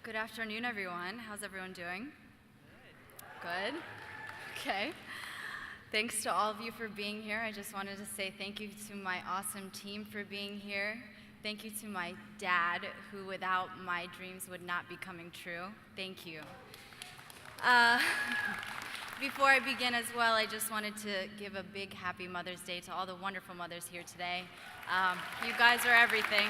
Good afternoon, everyone. How's everyone doing? Good. Okay. Thanks to all of you for being here. I just wanted to say thank you to my awesome team for being here. Thank you to my dad, who without my dreams would not be coming true. Thank you. Before I begin as well, I just wanted to give a big happy Mother's Day to all the wonderful mothers here today. You guys are everything.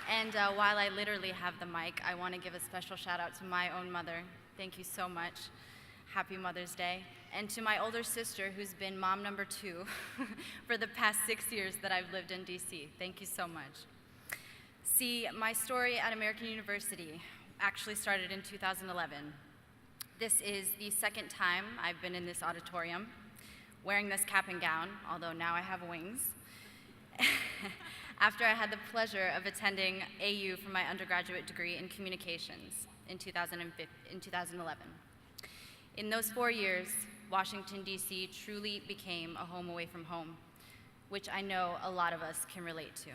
And while I literally have the mic, I want to give a special shout out to my own mother. Thank you so much. Happy Mother's Day. And to my older sister, who's been mom number 2 for the past 6 years that I've lived in DC. Thank you so much. See, my story at American University actually started in 2011. This is the second time I've been in this auditorium wearing this cap and gown, although now I have wings. After I had the pleasure of attending AU for my undergraduate degree in communications in 2011. In those 4 years, Washington, D.C. truly became a home away from home, which I know a lot of us can relate to.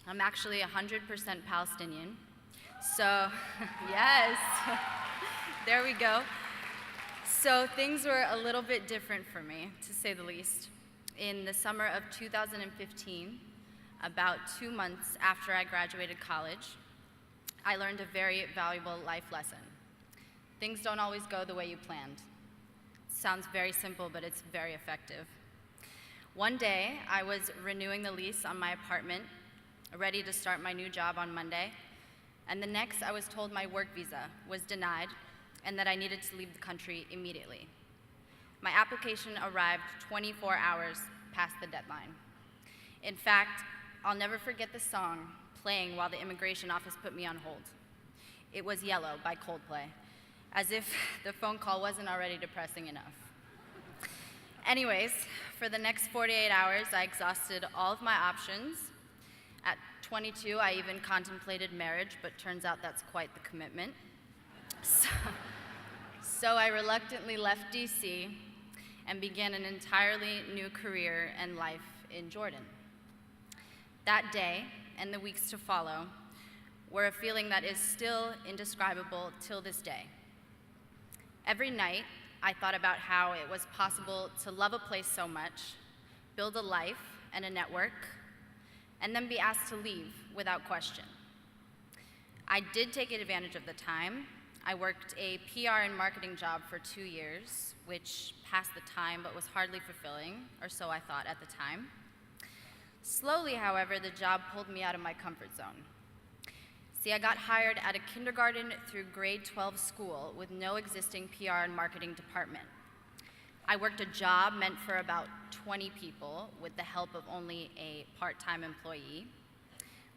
I'm actually 100% Palestinian, so yes, there we go. So things were a little bit different for me, to say the least. In the summer of 2015, about 2 months after I graduated college, I learned a very valuable life lesson. Things don't always go the way you planned. Sounds very simple, but it's very effective. One day, I was renewing the lease on my apartment, ready to start my new job on Monday, and the next I was told my work visa was denied and that I needed to leave the country immediately. My application arrived 24 hours past the deadline. In fact, I'll never forget the song playing while the immigration office put me on hold. It was Yellow by Coldplay, as if the phone call wasn't already depressing enough. Anyways, for the next 48 hours, I exhausted all of my options. At 22, I even contemplated marriage, but turns out that's quite the commitment. So I reluctantly left DC and began an entirely new career and life in Jordan. That day, and the weeks to follow, were a feeling that is still indescribable till this day. Every night, I thought about how it was possible to love a place so much, build a life and a network, and then be asked to leave without question. I did take advantage of the time. I worked a PR and marketing job for 2 years, which passed the time but was hardly fulfilling, or so I thought at the time. Slowly, however, the job pulled me out of my comfort zone. See, I got hired at a kindergarten through grade 12 school with no existing PR and marketing department. I worked a job meant for about 20 people with the help of only a part-time employee.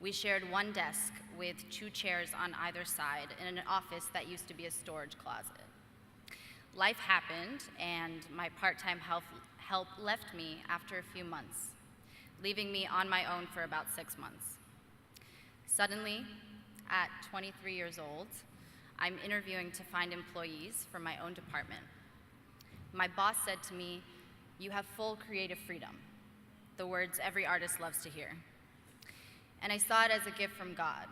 We shared one desk with 2 chairs on either side in an office that used to be a storage closet. Life happened, and my part-time help left me after a few months, leaving me on my own for about 6 months. Suddenly, at 23 years old, I'm interviewing to find employees for my own department. My boss said to me, "You have full creative freedom," the words every artist loves to hear. And I saw it as a gift from God,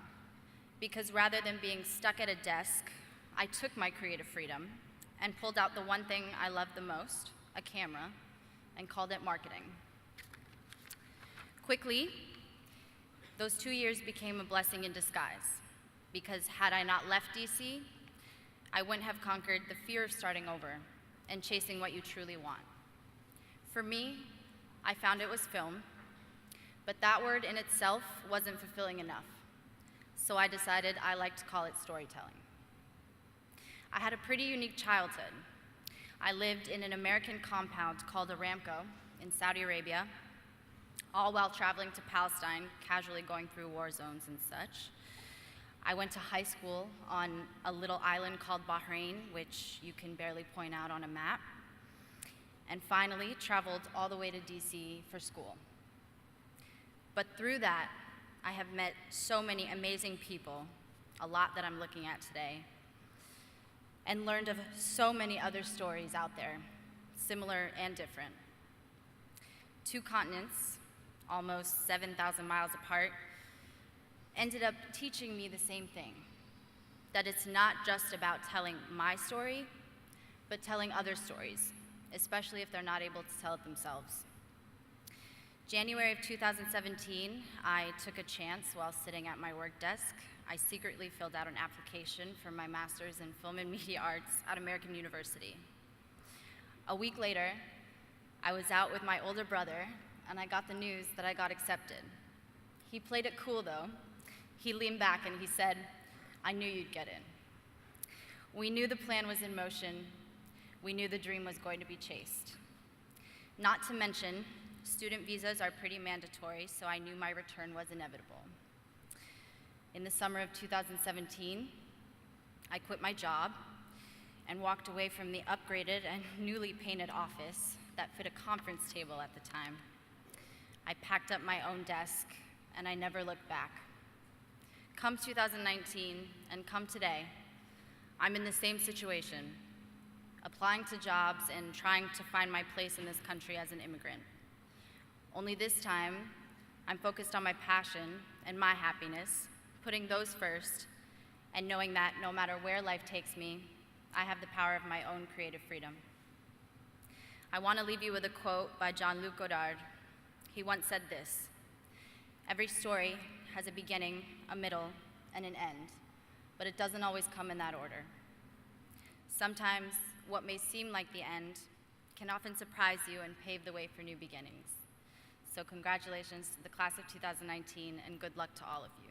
because rather than being stuck at a desk, I took my creative freedom and pulled out the one thing I loved the most, a camera, and called it marketing. Quickly, those 2 years became a blessing in disguise, because had I not left DC, I wouldn't have conquered the fear of starting over and chasing what you truly want. For me, I found it was film, but that word in itself wasn't fulfilling enough, so I decided I liked to call it storytelling. I had a pretty unique childhood. I lived in an American compound called Aramco in Saudi Arabia, all while traveling to Palestine, casually going through war zones and such. I went to high school on a little island called Bahrain, which you can barely point out on a map, and finally traveled all the way to DC for school. But through that, I have met so many amazing people, a lot that I'm looking at today, and learned of so many other stories out there, similar and different. 2 continents, almost 7,000 miles apart, ended up teaching me the same thing, that it's not just about telling my story, but telling other stories, especially if they're not able to tell it themselves. January of 2017, I took a chance while sitting at my work desk. I secretly filled out an application for my master's in film and media arts at American University. A week later, I was out with my older brother, and I got the news that I got accepted. He played it cool, though. He leaned back and he said, "I knew you'd get in." We knew the plan was in motion. We knew the dream was going to be chased. Not to mention, student visas are pretty mandatory, so I knew my return was inevitable. In the summer of 2017, I quit my job and walked away from the upgraded and newly painted office that fit a conference table at the time. I packed up my own desk, and I never looked back. Come 2019, and come today, I'm in the same situation, applying to jobs and trying to find my place in this country as an immigrant. Only this time, I'm focused on my passion and my happiness, putting those first, and knowing that no matter where life takes me, I have the power of my own creative freedom. I want to leave you with a quote by Jean-Luc Godard. He once said this: "Every story has a beginning, a middle, and an end, but it doesn't always come in that order. Sometimes what may seem like the end can often surprise you and pave the way for new beginnings." So congratulations to the class of 2019, and good luck to all of you.